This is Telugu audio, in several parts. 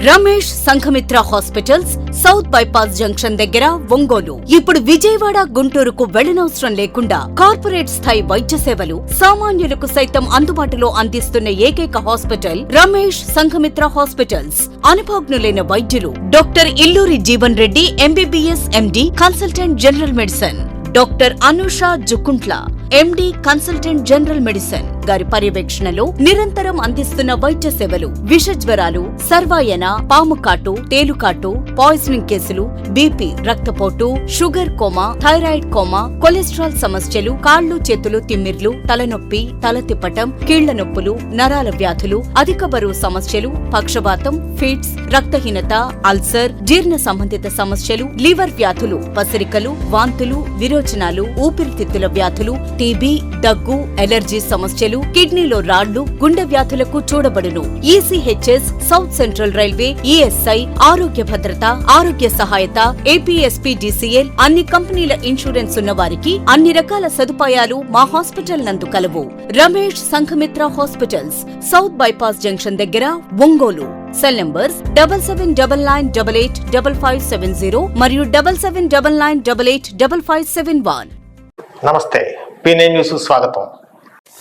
Ramesh Sanghamitra hospitals, south bypass junction దగ్గర, ఒంగోలు. ఇప్పుడు విజయవాడ, గుంటూరుకు వెళ్లనవసరం లేకుండా కార్పొరేట్ స్థాయి వైద్య సేవలు సామాన్యులకు సైతం అందుబాటులో అందిస్తున్న ఏకైక హాస్పిటల్ రమేష్ సంఘమిత్ర హాస్పిటల్స్. అనుభవజ్ఞులైన వైద్యులు doctor Illuri Jeevan Reddy MBBS MD, consultant general medicine, doctor Anusha Jukuntla MD, consultant general medicine గారి పర్యవేక్షణలో నిరంతరం అందిస్తున్న వైద్య సేవలు విష జ్వరాలు, సర్వాయన, పాము కాటు, తేలుకాటు, పాయిజనింగ్ కేసులు, బీపీ, రక్తపోటు, sugar coma, thyroid coma, cholesterol సమస్యలు, కాళ్లు చేతులు తిమ్మిర్లు, తలనొప్పి, తల తిప్పటం, కీళ్ల నొప్పులు, నరాల వ్యాధులు, అధిక బరువు సమస్యలు, పక్షవాతం, ఫిట్స్, రక్తహీనత, అల్సర్, జీర్ణ సంబంధిత సమస్యలు, లివర్ వ్యాధులు, పసిరికలు, వాంతులు, విరోచనాలు, ఊపిరితిత్తుల వ్యాధులు, టీబీ, దగ్గు, ఎలర్జీ సమస్యలు, కిడ్నీలో రాళ్లు, గుండె వ్యాధులకు చూడబడును. ECHS, South Central Railway, ESI, Arogya Bhadrata, ఆరోగ్య సహాయత, ఏపీఎస్పీడీసీఎల్, అన్ని కంపెనీల ఇన్సూరెన్స్ ఉన్న వారికి అన్ని రకాల సదుపాయాలు మా హాస్పిటల్ నందు కలవు. Ramesh Sanghamitra hospitals, south bypass junction దగ్గర, ఒంగోలు. సెల్ నంబర్స్ 7799885570 మరియు 7799885571. నమస్తే, పీనే న్యూస్ స్వాగతం.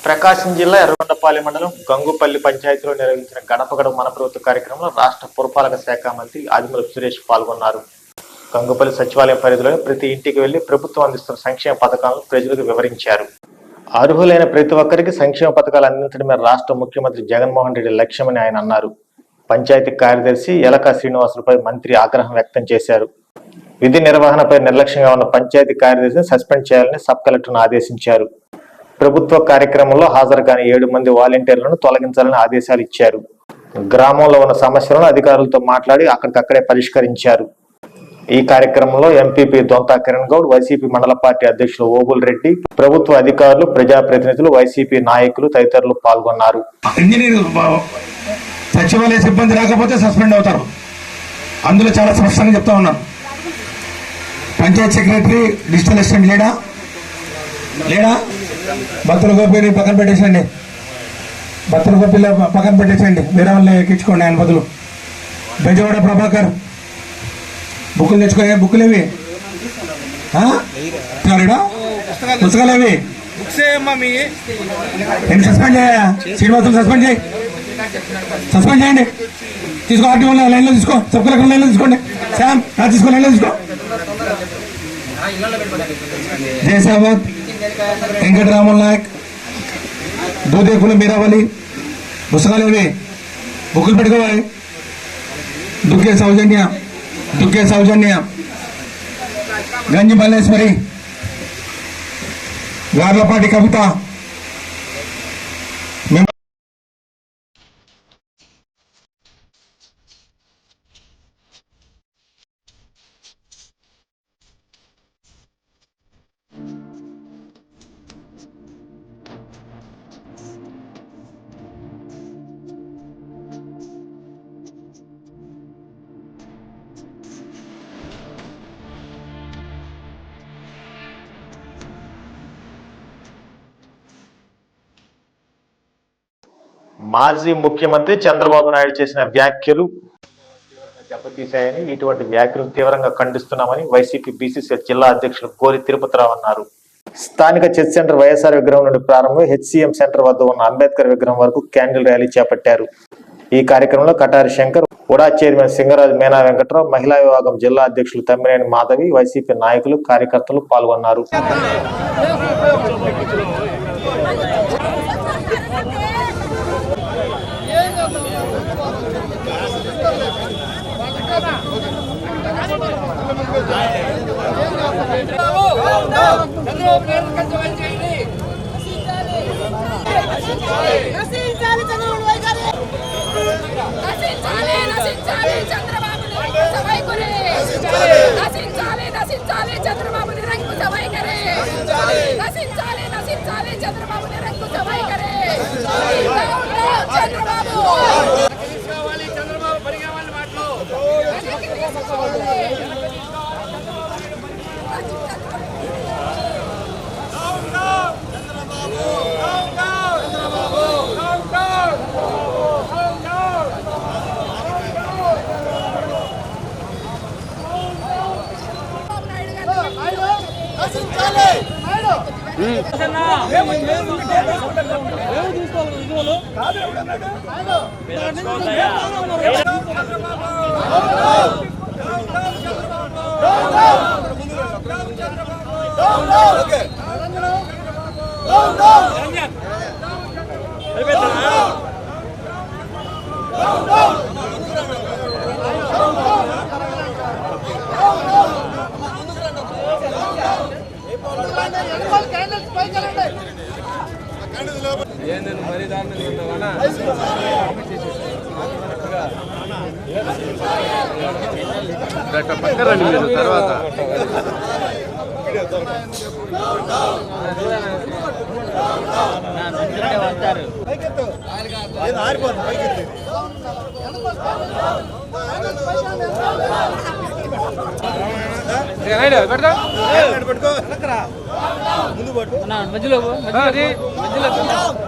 ప్రకాశం జిల్లా ఎర్రగొండపాలెం మండలం గంగుపల్లి పంచాయతీలో నిర్వహించిన గడప గడప మన ప్రభుత్వ కార్యక్రమంలో రాష్ట్ర పురపాలక శాఖ మంత్రి ఆదిమూలపు సురేష్ పాల్గొన్నారు. గంగుపల్లి సచివాలయం పరిధిలోని ప్రతి ఇంటికి వెళ్లి ప్రభుత్వం అందిస్తున్న సంక్షేమ పథకాలను ప్రజలకు వివరించారు. అర్హులైన ప్రతి ఒక్కరికి సంక్షేమ పథకాలు అందించడమే రాష్ట్ర ముఖ్యమంత్రి జగన్మోహన్ రెడ్డి లక్ష్యమని ఆయన అన్నారు. పంచాయతీ కార్యదర్శి ఎలకా శ్రీనివాసులపై మంత్రి ఆగ్రహం వ్యక్తం చేశారు. విధి నిర్వహణపై నిర్లక్ష్యంగా ఉన్న పంచాయతీ కార్యదర్శిని సస్పెండ్ చేయాలని సబ్ కలెక్టర్ను ఆదేశించారు. ప్రభుత్వ కార్యక్రమంలో హాజరు కాని 7 మంది వాలంటీర్లను తొలగించాలని ఆదేశాలు ఇచ్చారు. గ్రామంలో ఉన్న సమస్యలను అధికారులతో మాట్లాడి అక్కడికక్కడే పరిష్కరించారు. ఈ కార్యక్రమంలో ఎంపీపీ దొంతా కిరణ్ గౌడ్, వైసీపీ మండల పార్టీ అధ్యక్షులు ఓబుల్ రెడ్డి, ప్రభుత్వ అధికారులు, ప్రజాప్రతినిధులు, వైసీపీ నాయకులు తదితరులు పాల్గొన్నారు. సచివాలయ సిబ్బంది రాకపోతే సస్పెండ్ అవుతారు. అందులో చాలా స్పష్టంగా చెప్తా ఉన్నాను. పంచాయత్ సెక్రటరీ, డిజిటల్ అసిస్టెంట్ లేడా భక్తుల గోపిని పక్కన పెట్టేసండి. భక్తుల గోపిలో పక్కన పెట్టేసండి, వేరే వాళ్ళు ఎక్కించుకోండి ఆయన బదులు. బెజవాడ ప్రభాకర్ బుక్కులు తెచ్చుకో. బుక్కులు ఏవి పుస్తకాలు ఏవి నేను సస్పెండ్ చేయా. శ్రీనివాసులు సస్పెండ్ చేయండి. తీసుకో, ఆర్టీఓ లైన్లో తీసుకో, సబ్ కలెక్టర్ లైన్లో తీసుకోండి. శామ్ తీసుకో, లైన్లో తీసుకో. జయసాబాద్, వెంకటరాముల నాయక్, దూదేకుల మీరావళి పుస్తకాలు ఏవి బుక్కులు పెట్టుకోవాలి. దుగ్గే సౌజన్య, గంజి మల్లేశ్వరి, గార్లపాటి కవిత. మాజీ ముఖ్యమంత్రి చంద్రబాబు నాయుడు చేసిన వ్యాఖ్యలు దెబ్బతీశాయని, ఇటువంటి వ్యాఖ్యలు తీవ్రంగా ఖండిస్తున్నామని వైసీపీ బీసీసీ జిల్లా అధ్యక్షులు గోరి తిరుపతిరావు అన్నారు. స్థానిక చర్చ్ సెంటర్ వైఎస్ఆర్ విగ్రహం నుండి ప్రారంభం హెచ్సిఎం సెంటర్ వద్ద ఉన్న అంబేద్కర్ విగ్రహం వరకు క్యాండిల్ ర్యాలీ చేపట్టారు. ఈ కార్యక్రమంలో కటారి శంకర్, ఉడా చైర్మన్ సింగరాజు మేనా వెంకట్రావు, మహిళా విభాగం జిల్లా అధ్యక్షులు తమ్మినేని మాధవి, వైసీపీ నాయకులు, కార్యకర్తలు పాల్గొన్నారు. పక్కరండి మీరు తర్వాత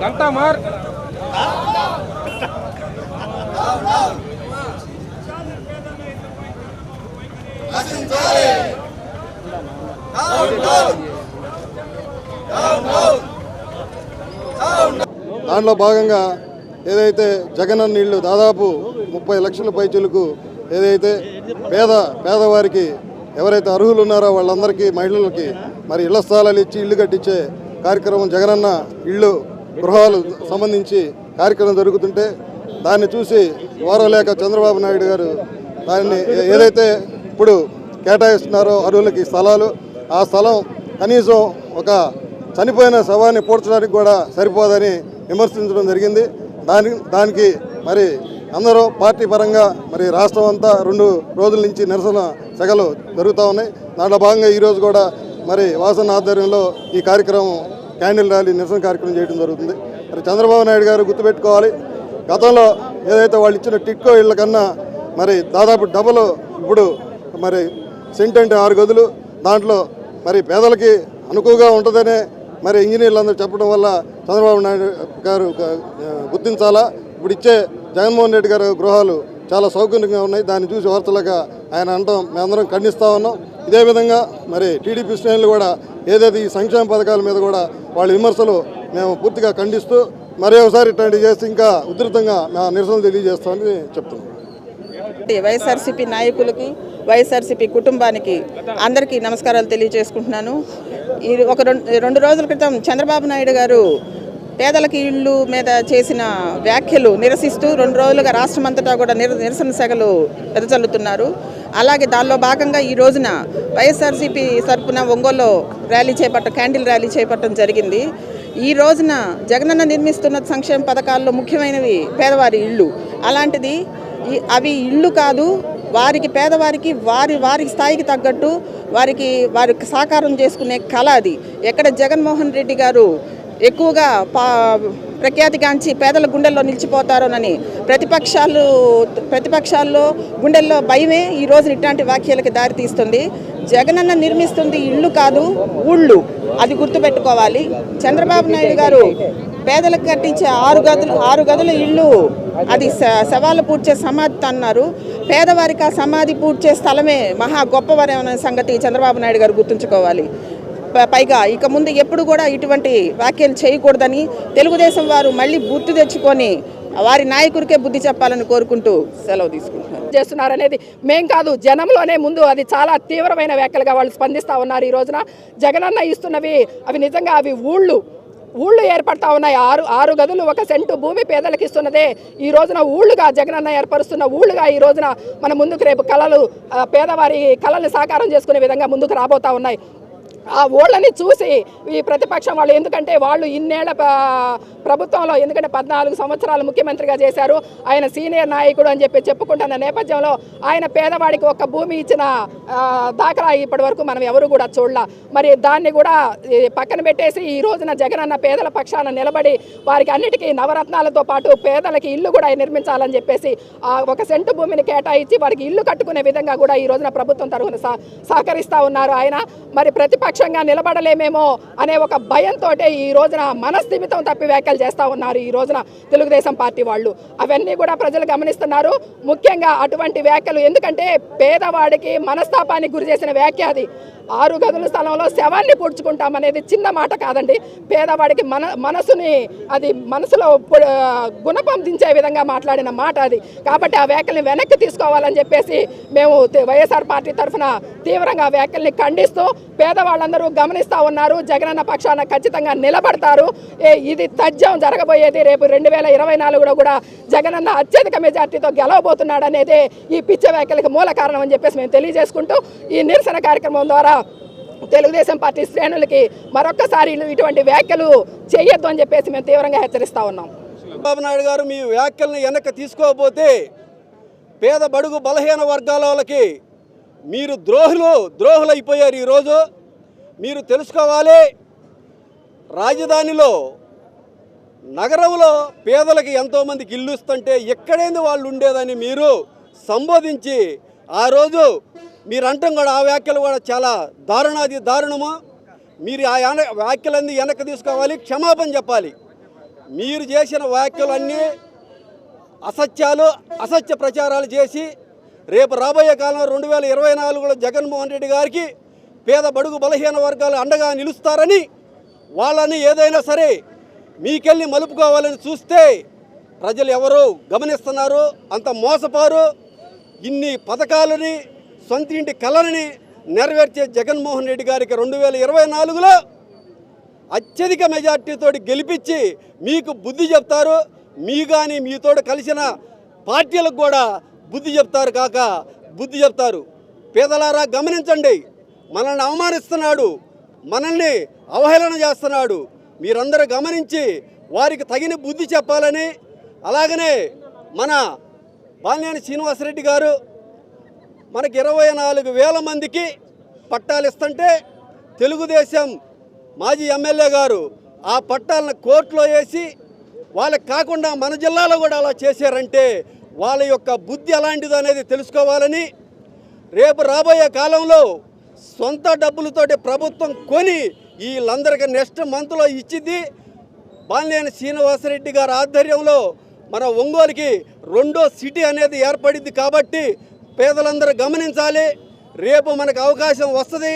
గంటా మార్ దాంట్లో భాగంగా ఏదైతే జగనన్న ఇళ్ళు దాదాపు 30 లక్షల పైచులకు ఏదైతే పేదవారికి ఎవరైతే అర్హులు ఉన్నారో వాళ్ళందరికీ మహిళలకి మరి ఇళ్ల స్థలాలు ఇచ్చి ఇల్లు కట్టించే కార్యక్రమం జగనన్న ఇళ్ళు గృహాలు సంబంధించి కార్యక్రమం జరుగుతుంటే దాన్ని చూసి ఓరలేక చంద్రబాబు నాయుడు గారు దాన్ని ఏదైతే ఇప్పుడు కేటాయిస్తున్నారో అర్హులకి స్థలాలు ఆ స్థలం కనీసం ఒక చనిపోయిన శవాన్ని పూడ్చడానికి కూడా సరిపోదని విమర్శించడం జరిగింది. దానికి మరి అందరూ పార్టీ పరంగా మరి రాష్ట్రం అంతా 2 రోజుల నుంచి నిరసన సెగలు జరుగుతూ ఉన్నాయి. దాంట్లో భాగంగా ఈరోజు కూడా మరి వాసన ఆధ్వర్యంలో ఈ కార్యక్రమం క్యాండిల్ ర్యాలీ నిరసన కార్యక్రమం చేయడం జరుగుతుంది. మరి చంద్రబాబు నాయుడు గారు గుర్తుపెట్టుకోవాలి, గతంలో ఏదైతే వాళ్ళు ఇచ్చిన టిక్కో ఇళ్ళ కన్నా మరి దాదాపు డబుల్ ఇప్పుడు మరి సెంట్ అంటే 6 గదులు, దాంట్లో మరి పేదలకి అనుకువగా ఉంటుందనే మరి ఇంజనీర్లు అందరూ చెప్పడం వల్ల చంద్రబాబు నాయుడు గారు గుర్తించాలా. ఇప్పుడు ఇచ్చే జగన్మోహన్ రెడ్డి గారు గృహాలు చాలా సౌకర్యంగా ఉన్నాయి. దాన్ని చూసి వార్తలుగా ఆయన అంటాం మేమందరం ఖండిస్తూ ఉన్నాం. ఇదే విధంగా మరి టీడీపీ శ్రేణులు కూడా ఏదైతే ఈ సంక్షేమ పథకాల మీద కూడా వాళ్ళ విమర్శలు మేము పూర్తిగా ఖండిస్తూ మరి ఒకసారి ఇట్లాంటివి చేస్తే ఇంకా ఉధృతంగా మా నిరసనలు తెలియజేస్తామని చెప్తున్నాం. వైఎస్ఆర్సీపీ నాయకులకి, వైఎస్ఆర్సీపీ కుటుంబానికి అందరికీ నమస్కారాలు తెలియజేసుకుంటున్నాను. ఇది ఒక 2 రోజుల క్రితం చంద్రబాబు నాయుడు గారు పేదలకి ఇళ్ళు మీద చేసిన వ్యాఖ్యలు నిరసిస్తూ 2 రోజులుగా రాష్ట్రమంతటా కూడా నిరసన సెగలు వెదజల్లుతున్నారు. అలాగే దానిలో భాగంగా ఈ రోజున వైఎస్ఆర్సీపీ తరపున ఒంగోలులో క్యాండిల్ ర్యాలీ చేపట్టడం జరిగింది. ఈ రోజున జగనన్న నిర్మిస్తున్న సంక్షేమ పథకాల్లో ముఖ్యమైనవి పేదవారి ఇళ్ళు. అలాంటిది అవి ఇళ్ళు కాదు, పేదవారికి వారి స్థాయికి తగ్గట్టు వారికి సాకారం చేసుకునే కళ అది. ఎక్కడ జగన్మోహన్ రెడ్డి గారు ఎక్కువగా ప్రఖ్యాతిగాంచి పేదల గుండెల్లో నిలిచిపోతారోనని ప్రతిపక్షాల్లో గుండెల్లో భయమే ఈ రోజు ఇట్లాంటి వ్యాఖ్యలకు దారితీస్తుంది. జగనన్న నిర్మిస్తుంది ఇళ్ళు కాదు, ఊళ్ళు. అది గుర్తుపెట్టుకోవాలి. చంద్రబాబు నాయుడు గారు పేదలకు కట్టించే 6 గదుల ఇళ్ళు అది శవాలు పూడ్చే సమాధి అన్నారు. పేదవారికి ఆ సమాధి పూడ్చే స్థలమే మహా గొప్పవరమైన సంగతి చంద్రబాబు నాయుడు గారు గుర్తుంచుకోవాలి. పైగా ఇక ముందు ఎప్పుడు కూడా ఇటువంటి వ్యాఖ్యలు చేయకూడదని తెలుగుదేశం వారు మళ్ళీ బుద్ధి తెచ్చుకొని వారి నాయకుడికే బుద్ధి చెప్పాలని కోరుకుంటూ సెలవు తీసుకుంటున్నారు. చేస్తున్నారనేది మేం కాదు, జనంలోనే ముందు అది చాలా తీవ్రమైన వ్యాఖ్యలుగా వాళ్ళు స్పందిస్తూ ఉన్నారు. ఈ రోజున జగనన్న ఇస్తున్నవి అవి నిజంగా అవి ఊళ్ళు ఏర్పడతా ఉన్నాయి. 6 గదులు 1 సెంటు భూమి పేదలకు ఇస్తున్నదే ఈ రోజున ఊళ్ళుగా జగనన్న ఏర్పరుస్తున్న ఊళ్ళుగా ఈ రోజున మన ముందుకు రేపు పేదవారి కళల్ని సాకారం చేసుకునే విధంగా ముందుకు రాబోతా ఉన్నాయి. ఆ ఊళ్ళని చూసి ఈ ప్రతిపక్షం వాళ్ళు, ఎందుకంటే వాళ్ళు ఇన్నేళ్ల ప్రభుత్వంలో, ఎందుకంటే 14 సంవత్సరాలు ముఖ్యమంత్రిగా చేశారు, ఆయన సీనియర్ నాయకుడు అని చెప్పుకుంటున్న నేపథ్యంలో ఆయన పేదవాడికి 1 భూమి ఇచ్చిన దాఖలా ఇప్పటి వరకు మనం ఎవరు కూడా చూడలా. మరి దాన్ని కూడా పక్కన పెట్టేసి ఈ రోజున జగనన్న పేదల పక్షాన నిలబడి వారికి అన్నిటికీ నవరత్నాలతో పాటు పేదలకి ఇల్లు కూడా నిర్మించాలని చెప్పేసి 1 సెంటు భూమిని కేటాయించి వారికి ఇల్లు కట్టుకునే విధంగా కూడా ఈ రోజున ప్రభుత్వం తరఫున సహకరిస్తూ ఉన్నారు ఆయన. మరి ప్రతిపక్షంగా నిలబడలేమేమో అనే ఒక భయంతో ఈ రోజున మనస్థిమితం తప్పి వ్యాఖ్యలు చేస్తూ ఉన్నారు ఈ రోజున తెలుగుదేశం పార్టీ వాళ్ళు. అవన్నీ కూడా ప్రజలు గమనిస్తున్నారు. ముఖ్యంగా అటువంటి వ్యాఖ్యలు, ఎందుకంటే పేదవాడికి మనస్తాపానికి గురి చేసిన వ్యాఖ్య అది. 6 గదుల స్థలంలో శవాన్ని పూడ్చుకుంటామనేది చిన్న మాట కాదండి. పేదవాడికి మనసుని అది మనసులో గుణపందించే విధంగా మాట్లాడిన మాట అది. కాబట్టి ఆ వ్యాఖ్యల్ని వెనక్కి తీసుకోవాలని చెప్పేసి మేము వైఎస్ఆర్ పార్టీ తరఫున తీవ్రంగా ఆ వ్యాఖ్యల్ని ఖండిస్తూ, పేదవాళ్ళందరూ గమనిస్తూ ఉన్నారు, జగనన్న పక్షాన ఖచ్చితంగా నిలబడతారు. ఇది తథ్యం జరగబోయేది. రేపు 2024లో కూడా జగనన్న అత్యధిక మెజార్టీతో గెలవబోతున్నాడు అనేది ఈ పిచ్చ వ్యాఖ్యలకు మూల కారణం అని చెప్పేసి మేము తెలియజేసుకుంటూ, ఈ నిరసన కార్యక్రమం ద్వారా తెలుగుదేశం పార్టీ శ్రేణులకి మరొక్కసారి ఇటువంటి వ్యాఖ్యలు చేయొద్దు అని చెప్పేసి మేము తీవ్రంగా హెచ్చరిస్తా ఉన్నాం. చంద్రబాబు నాయుడు గారు మీ వ్యాఖ్యలను వెనక్కి తీసుకోకపోతే పేద బడుగు బలహీన వర్గాల వాళ్ళకి మీరు ద్రోహులైపోయారు. ఈరోజు మీరు తెలుసుకోవాలి, రాజధానిలో నగరంలో పేదలకి ఎంతోమందికి ఇల్లు ఇస్తుంటే ఎక్కడైంది వాళ్ళు ఉండేదని మీరు సంబోధించి ఆ రోజు మీరు అంటాం కూడా ఆ వ్యాఖ్యలు కూడా చాలా దారుణము. మీరు ఆ వ్యాఖ్యలన్నీ వెనక్కి తీసుకోవాలి, క్షమాపణ చెప్పాలి. మీరు చేసిన వ్యాఖ్యలన్నీ అసత్య ప్రచారాలు చేసి రేపు రాబోయే కాలంలో 2024లో జగన్మోహన్ రెడ్డి గారికి పేద బడుగు బలహీన వర్గాలు అండగా నిలుస్తారని, వాళ్ళని ఏదైనా సరే మీకెళ్ళి మలుపుకోవాలని చూస్తే ప్రజలు ఎవరు గమనిస్తున్నారు. అంత మోసపోరు. ఇన్ని పథకాలని సొంత ఇంటి కళని నెరవేర్చే జగన్మోహన్ రెడ్డి గారికి 2024లో అత్యధిక మెజార్టీతో గెలిపించి మీకు బుద్ధి చెప్తారు. మీ కానీ మీతో కలిసిన పార్టీలకు కూడా బుద్ధి చెప్తారు. పేదలారా గమనించండి, మనల్ని అవమానిస్తున్నాడు, మనల్ని అవహేళన చేస్తున్నాడు. మీరందరూ గమనించి వారికి తగిన బుద్ధి చెప్పాలని, అలాగనే మన బాలినేని శ్రీనివాసరెడ్డి గారు మనకి 24,000 మందికి పట్టాలు ఇస్తుంటే తెలుగుదేశం మాజీ ఎమ్మెల్యే గారు ఆ పట్టాలను కోర్టులో వేసి వాళ్ళకి కాకుండా మన జిల్లాలో కూడా అలా చేశారంటే వాళ్ళ యొక్క బుద్ధి ఎలాంటిది అనేది తెలుసుకోవాలని, రేపు రాబోయే కాలంలో సొంత డబ్బులతోటి ప్రభుత్వం కొని వీళ్ళందరికీ నెక్స్ట్ మంత్లో ఇచ్చింది. బాలినేని శ్రీనివాసరెడ్డి గారి ఆధ్వర్యంలో మన ఒంగోలుకి 2వ సిటీ అనేది ఏర్పడింది. కాబట్టి పేదలందరూ గమనించాలి, రేపు మనకు అవకాశం వస్తుంది.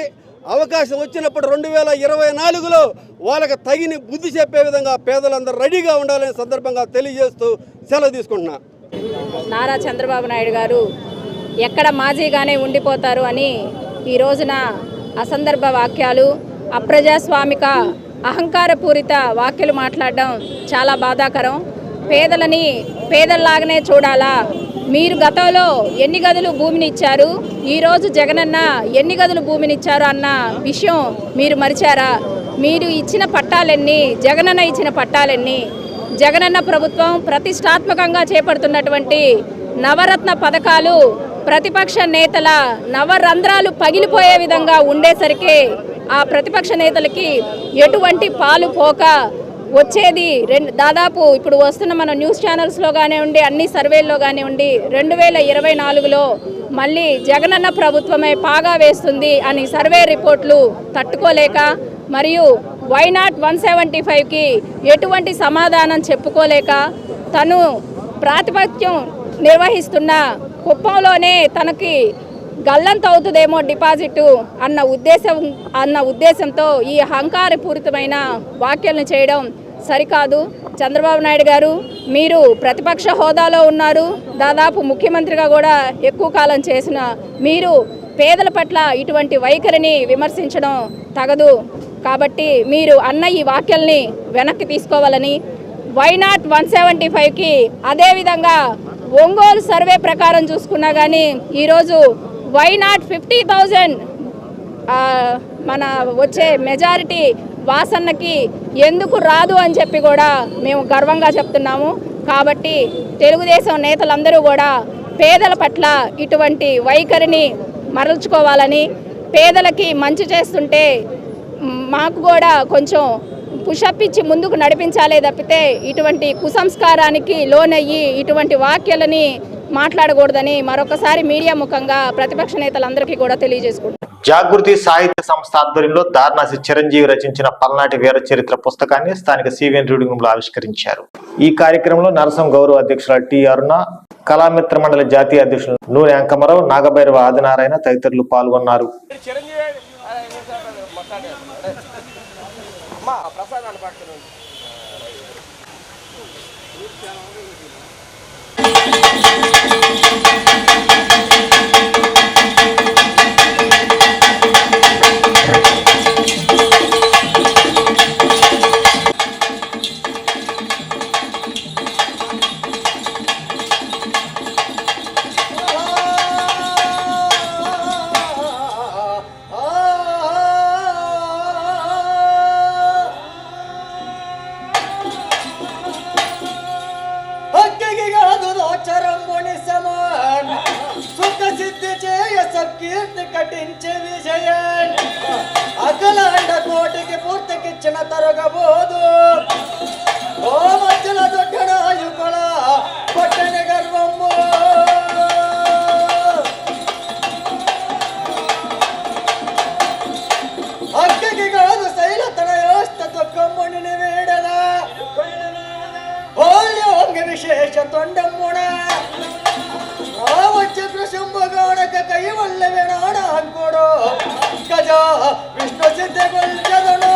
అవకాశం వచ్చినప్పుడు 2024లో వాళ్ళకి తగిన బుద్ధి చెప్పే విధంగా పేదలందరూ రెడీగా ఉండాలనే సందర్భంగా తెలియజేస్తూ సెలవు తీసుకుంటున్నా. నారా చంద్రబాబు నాయుడు గారు ఎక్కడ మాజీగానే ఉండిపోతారు అని ఈ రోజున అసందర్భ వాక్యాలు, అప్రజాస్వామిక అహంకారపూరిత వాక్యాలు మాట్లాడడం చాలా బాధాకరం. పేదలని పేదల్లాగానే చూడాలా? మీరు గతంలో ఎన్ని గదులు భూమిని ఇచ్చారు, ఈరోజు జగనన్న ఎన్ని గదులు భూమిని ఇచ్చారు అన్న విషయం మీరు మరిచారా? మీరు ఇచ్చిన పట్టాలెన్ని, జగనన్న ఇచ్చిన పట్టాలెన్ని? జగనన్న ప్రభుత్వం ప్రతిష్టాత్మకంగా చేపడుతున్నటువంటి నవరత్న పథకాలు ప్రతిపక్ష నేతల నవరంధ్రాలు పగిలిపోయే విధంగా ఉండేసరికి ఆ ప్రతిపక్ష నేతలకి ఎటువంటి పాలు పోక వచ్చేది దాదాపు ఇప్పుడు వస్తున్న మన న్యూస్ ఛానల్స్లో కానివ్వండి, అన్ని సర్వేల్లో కానివ్వండి, 2024లో మళ్ళీ జగనన్న ప్రభుత్వమే పాగా వేస్తుంది అని సర్వే రిపోర్ట్లు తట్టుకోలేక, మరియు వైనాట్ 175కి ఎటువంటి సమాధానం చెప్పుకోలేక, తను ప్రాతిపత్యం నిర్వహిస్తున్న కుప్పంలోనే తనకి గల్లంత అవుతుందేమో డిపాజిట్ అన్న ఉద్దేశంతో ఈ అహంకారపూరితమైన వ్యాఖ్యలను చేయడం సరికాదు. చంద్రబాబు నాయుడు గారు, మీరు ప్రతిపక్ష హోదాలో ఉన్నారు, దాదాపు ముఖ్యమంత్రిగా కూడా ఎక్కువ కాలం చేసిన మీరు పేదల పట్ల ఇటువంటి వైఖరిని విమర్శించడం తగదు. కాబట్టి మీరు అన్న ఈ వ్యాఖ్యల్ని వెనక్కి తీసుకోవాలని, వైనాట్ 175కి అదేవిధంగా ఒంగోలు సర్వే ప్రకారం చూసుకున్నా కానీ ఈరోజు వైనాట్ 50,000 మన వచ్చే మెజారిటీ వాసన్నకి ఎందుకు రాదు అని చెప్పి కూడా మేము గర్వంగా చెప్తున్నాము. కాబట్టి తెలుగుదేశం నేతలందరూ కూడా పేదల పట్ల ఇటువంటి వైఖరిని మరల్చుకోవాలని, పేదలకి మంచి చేస్తుంటే మాకు కూడా కొంచెం పుషప్ ఇచ్చి ముందుకు నడిపించాలే తప్పితే ఇటువంటి కుసంస్కారానికి లోనయ్యి ఇటువంటి వాక్యాలని మాట్లాడకూడదని మరొకసారి మీడియా ముఖంగా ప్రతిపక్ష నేతలందరికీ కూడా తెలియజేసుకుంటాం. జాగృతి సాహిత్య సంస్థ ఆధ్వర్యంలో దార్నాసి చిరంజీవి రచించిన పల్నాటి వీర చరిత్ర పుస్తకాన్ని స్థానిక సివిఎన్ రీడింగ్ రూమ్ లో ఆవిష్కరించారు. ఈ కార్యక్రమంలో నరసం గౌరవ అధ్యక్షులు టి అరుణ, కళామిత్ర మండలి జాతీయ అధ్యక్షులు నూనె అంకమరావు, నాగభైరవ ఆదినారాయణ తదితరులు పాల్గొన్నారు. నటించే విజయన్ అఖలాండ కోటికి పూర్తికిచ్చిన తరగబోదు ఓ మధ్యల దొడ్డనాయుకుల కొట్టని గర్వము అక్కకి కాదు శైలతన యోస్త దుఃఖమ్ముని వీడల ఓల్యోంగ విశేష తొండమ్ముడ వచ్చే కృషంభగానక కైవల్ల వినాడ అంకుడు గజా విష్ణు సిద్ధగొల్చదను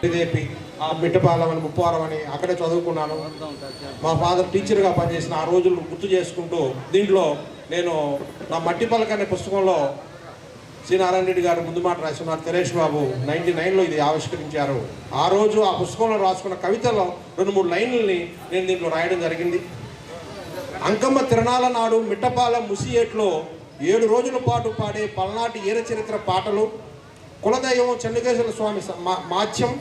ఇదేపి మిట్టపాలెం అని ముప్పవరం అని అక్కడే చదువుకున్నాను. మా ఫాదర్ టీచర్గా పనిచేసిన ఆ రోజులు గుర్తు చేసుకుంటూ దీంట్లో నేను నా మట్టి పలక అనే పుస్తకంలో సి నారాయణ రెడ్డి గారు ముందు మాట రాసుకున్నారు. తెరేష్ బాబు 99లో ఇది ఆవిష్కరించారు. ఆ రోజు ఆ పుస్తకంలో రాసుకున్న కవితలో 2-3 లైన్లని నేను దీంట్లో రాయడం జరిగింది. అంకమ్మ తిరణాల నాడు మిట్టపాలెం ముసియేట్లో 7 రోజుల పాటు పాడే పల్నాటి ఈర చరిత్ర పాటలు, కులదైవం చెన్నకేశ్వర స్వామి మాధ్యం,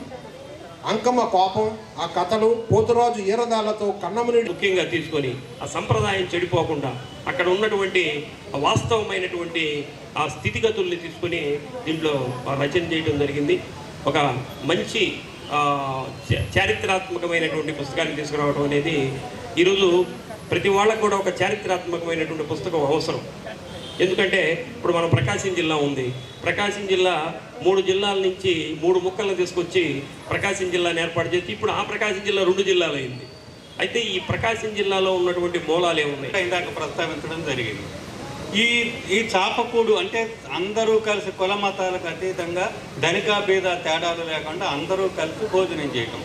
అంకమ్మ కోపం, ఆ కథలు, పోతురాజు ఈరదాలతో కన్నముని ముఖ్యంగా తీసుకొని ఆ సంప్రదాయం చెడిపోకుండా అక్కడ ఉన్నటువంటి వాస్తవమైనటువంటి ఆ స్థితిగతుల్ని తీసుకొని దీంట్లో రచన చేయడం జరిగింది. ఒక మంచి చారిత్రాత్మకమైనటువంటి పుస్తకాన్ని తీసుకురావడం అనేది ఈరోజు ప్రతి వాళ్ళకు కూడా ఒక చారిత్రాత్మకమైనటువంటి పుస్తకం అవసరం. ఎందుకంటే ఇప్పుడు మనం ప్రకాశం జిల్లా ఉంది. ప్రకాశం జిల్లా 3 జిల్లాల నుంచి 3 ముక్కలను తీసుకొచ్చి ప్రకాశం జిల్లాని ఏర్పాటు చేసి ఇప్పుడు ఆ ప్రకాశం జిల్లా 2 జిల్లాలు అయింది. అయితే ఈ ప్రకాశం జిల్లాలో ఉన్నటువంటి మూలాలు ఏమున్నాయి ఇందాక ప్రస్తావించడం జరిగింది. ఈ చాపకూడు అంటే అందరూ కలిసి కుల మతాలకు అతీతంగా ధనిక భేద తేడాలు లేకుండా అందరూ కలిసి భోజనం చేయటం.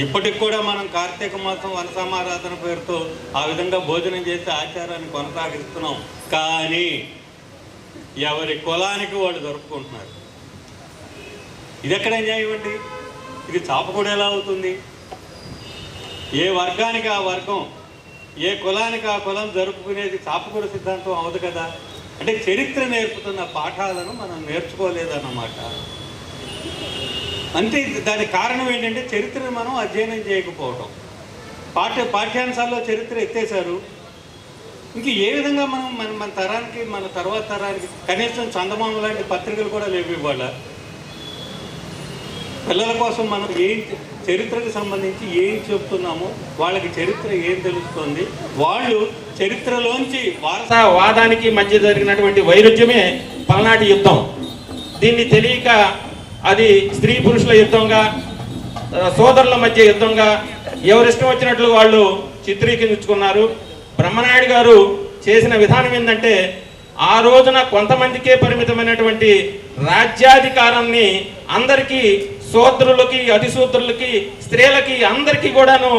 ఇప్పటికి కూడా మనం కార్తీక మాసం వనసమారాధన పేరుతో ఆ విధంగా భోజనం చేసే ఆచారాన్ని కొనసాగిస్తున్నాం. కానీ ఎవరి కులానికి వాళ్ళు జరుపుకుంటున్నారు. ఇది ఎక్కడ న్యాయం అండి? ఇది చాపకూడు ఎలా అవుతుంది? ఏ వర్గానికి ఆ వర్గం, ఏ కులానికి ఆ కులం జరుపుకునేది చాపకూడు సిద్ధాంతం అవదు కదా. అంటే చరిత్ర నేర్పుతున్న పాఠాలను మనం నేర్చుకోలేదన్నమాట. అంటే దానికి కారణం ఏంటంటే చరిత్రను మనం అధ్యయనం చేయకపోవటం. పాఠ్యాంశాల్లో చరిత్ర ఎత్తేసారు. ఇంక ఏ విధంగా మనం మన తరానికి, మన తర్వాత తరానికి కనీసం చందమామ లాంటి పత్రికలు కూడా లేవు ఇవాళ. పిల్లల కోసం మనం ఏం చరిత్రకు సంబంధించి ఏం చెప్తున్నామో వాళ్ళకి చరిత్ర ఏం తెలుస్తుంది, వాళ్ళు చరిత్రలోంచి వాదానికి మధ్య జరిగినటువంటి వైరుధ్యమే పల్నాటి యుద్ధం. దీన్ని తెలియక అది స్త్రీ పురుషుల యుద్ధంగా, సోదరుల మధ్య యుద్ధంగా ఎవరిష్టం వచ్చినట్లు వాళ్ళు చిత్రీకరించుకున్నారు. బ్రహ్మనాయుడు గారు చేసిన విధానం ఏంటంటే ఆ రోజున కొంతమందికే పరిమితమైనటువంటి రాజ్యాధికారాన్ని అందరికీ, శూద్రులకి, అతిశూద్రులకి, స్త్రీలకి, అందరికీ కూడాను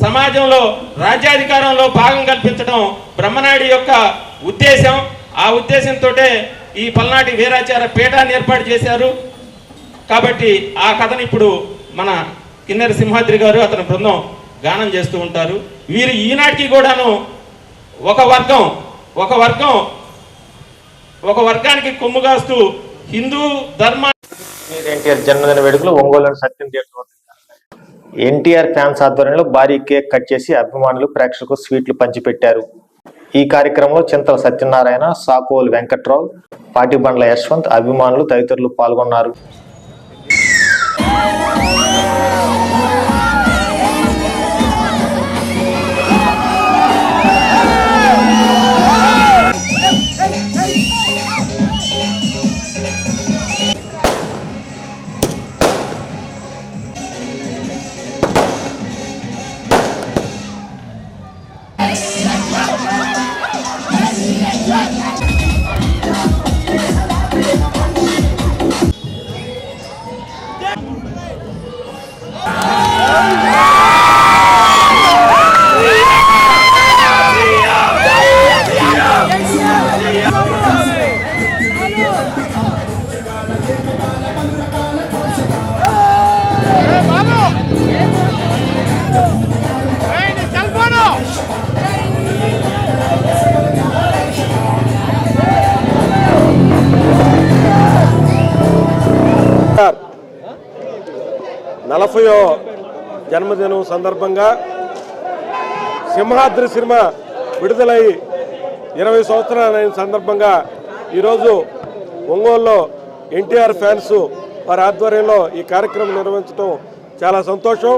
సమాజంలో రాజ్యాధికారంలో భాగం కల్పించడం బ్రహ్మనాయుడు యొక్క ఉద్దేశం. ఆ ఉద్దేశంతో ఈ పల్నాటి వీరాచార పీఠాన్ని ఏర్పాటు చేశారు. కాబట్టి ఆ కథను ఇప్పుడు మన కిన్నెర సింహాద్రి గారు, అతని బృందం గానం చేస్తూ ఉంటారు. వీరు ఈనాటికి కూడాను ఒక వర్గానికి కొమ్ముగాస్తూ హిందూ ధర్మ ఎన్టీఆర్ జన్మదిన వేడుకలు ఒంగోలులోని సత్యం థియేటర్. ఎన్టీఆర్ ఫ్యాన్స్ ఆధ్వర్యంలో భారీ కేక్ కట్ చేసి అభిమానులు, ప్రేక్షకులకు స్వీట్లు పంచిపెట్టారు. ఈ కార్యక్రమంలో చింతల సత్యనారాయణ, సాకోలు వెంకట్రావు, పాటిబండ్ల యశ్వంత్, అభిమానులు తదితరులు పాల్గొన్నారు. 40వ జన్మదినం సందర్భంగా సింహాద్రి సినిమా విడుదలై 20 సంవత్సరాలైన సందర్భంగా ఈరోజు ఒంగోలులో ఎన్టీఆర్ ఫ్యాన్స్ వారి ఆధ్వర్యంలో ఈ కార్యక్రమం నిర్వహించడం చాలా సంతోషం.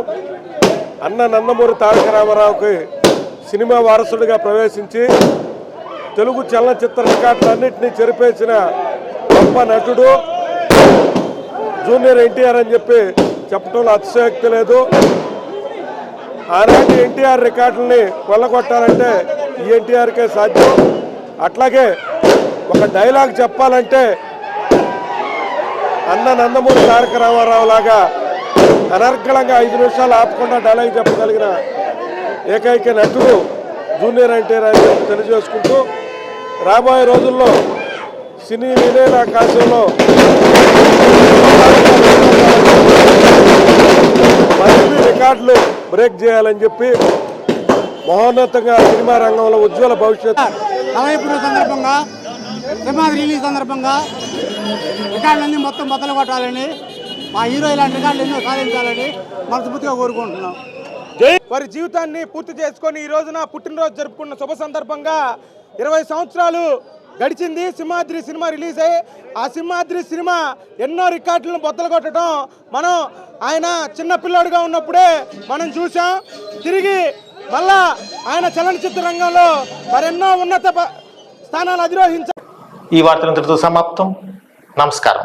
అన్న నందమూరి తారక రామారావుకి సినిమా వారసుడిగా ప్రవేశించి తెలుగు చలనచిత్ర రికార్డులన్నింటినీ చెరిపేసిన గొప్ప నటుడు జూనియర్ ఎన్టీఆర్ అని చెప్పడంలో అతిశయోక్తి లేదు. ఆనాటి ఎన్టీఆర్ రికార్డుల్ని కొల్లగొట్టాలంటే ఈ ఎన్టీఆర్కే సాధ్యం. అట్లాగే ఒక డైలాగ్ చెప్పాలంటే అన్న నందమూరి తారక రామారావు లాగా అనర్గళంగా 5 నిమిషాలు ఆపకుండా డైలాగ్ చెప్పగలిగిన ఏకైక నటుడు జూనియర్ ఎన్టీఆర్ అని తెలియజేసుకుంటూ రాబోయే రోజుల్లో సినీ విలీన ఆకాశంలో మరిన్ని రికార్డులు బ్రేక్ చేయాలని చెప్పి మహోన్నతంగా సినిమా రంగంలో ఉజ్వల భవిష్యత్తు సందర్భంగా సినిమా రిలీజ్ సందర్భంగా రికార్డులన్నీ మొత్తం బద్దలు కొట్టాలని మా హీరో ఇలాంటి రికార్డులు ఎన్నో సాధించాలని మనస్ఫూర్తిగా కోరుకుంటున్నాం. వారి జీవితాన్ని పూర్తి చేసుకొని ఈ రోజున పుట్టినరోజు జరుపుకున్న శుభ సందర్భంగా 20 సంవత్సరాలు గడిచింది సింహాద్రి సినిమా రిలీజ్ అయ్యి. ఆ సింహాద్రి సినిమా ఎన్నో రికార్డులను బద్దలు కొట్టడం మనం ఆయన చిన్న పిల్లాడుగా ఉన్నప్పుడే మనం చూసాం. తిరిగి మళ్ళా ఆయన చలనచిత్ర రంగంలో మరెన్నో ఉన్నత స్థానాలు అధిరోహించారు. ఈ వార్తలంతటితో సమాప్తం. నమస్కారం.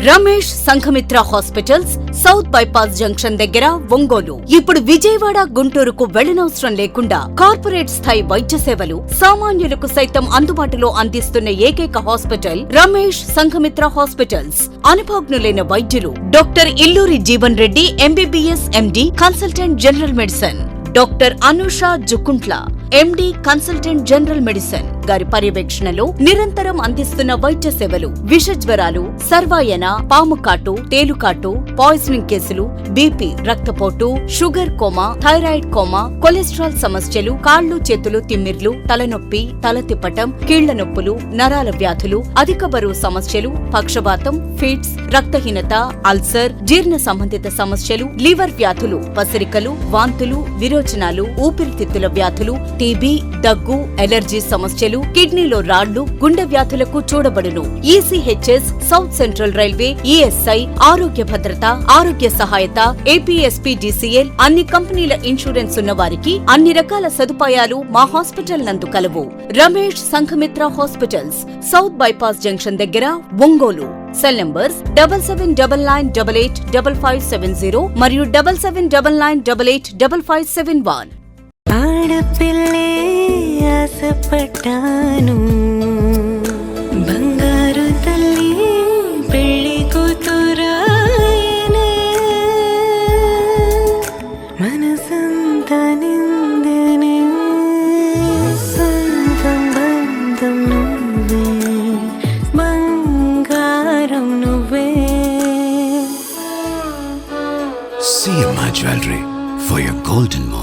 Ramesh Sanghamitra hospitals south bypass junction దగ్గర ఒంగోలు. ఇప్పుడు విజయవాడ గుంటూరుకు వెళ్లనవసరం లేకుండా కార్పొరేట్ స్థాయి వైద్య సేవలు సామాన్యులకు సైతం అందుబాటులో అందిస్తున్న ఏకైక హాస్పిటల్ రమేష్ సంఘమిత్ర హాస్పిటల్స్. అనుభవజ్ఞులైన వైద్యులు doctor Illuri Jeevan Reddy MBBS MD consultant general medicine, doctor Anusha Jukuntla MD consultant general medicine గారి పర్యవేక్షణలో నిరంతరం అందిస్తున్న వైద్య సేవలు విష జ్వరాలు, సర్వాయన, పాము కాటు, తేలుకాటు, పాయిజనింగ్ కేసులు, బీపీ, రక్తపోటు, sugar coma, thyroid coma, cholesterol సమస్యలు, కాళ్లు చేతులు తిమ్మిర్లు, తలనొప్పి, తల తిప్పటం, కీళ్ల నొప్పులు, నరాల వ్యాధులు, అధిక బరువు సమస్యలు, పక్షవాతం, ఫిట్స్, రక్తహీనత, అల్సర్, జీర్ణ సంబంధిత సమస్యలు, లివర్ వ్యాధులు, పసిరికలు, వాంతులు, విరోచనాలు, ఊపిరితిత్తుల వ్యాధులు, టీబీ, దగ్గు, ఎలర్జీ సమస్యలు, కిడ్నీలో రాళ్లు, గుండె వ్యాధులకు చూడబడును. ECHS, South Central Railway, ESI, Arogya Bhadrata, ఆరోగ్య సహాయత, ఏపీఎస్పీడీసీఎల్ అన్ని కంపెనీల ఇన్సూరెన్స్ ఉన్న వారికి అన్ని రకాల సదుపాయాలు మా హాస్పిటల్ నందు కలవు. Ramesh Sanghamitra hospitals south bypass junction దగ్గర ఒంగోలు. సెల్ నంబర్స్ 7799885570 మరియు 7799885571. ఆడపిల్లే ఆశపడ్డాను, బంగారు తల్లి పెళ్లి కూతురాయనే, మనసంతా నిందనే, సొంతం బంధం నువ్వే, బంగారం నువ్వే. CMI Jewelry for your golden moment.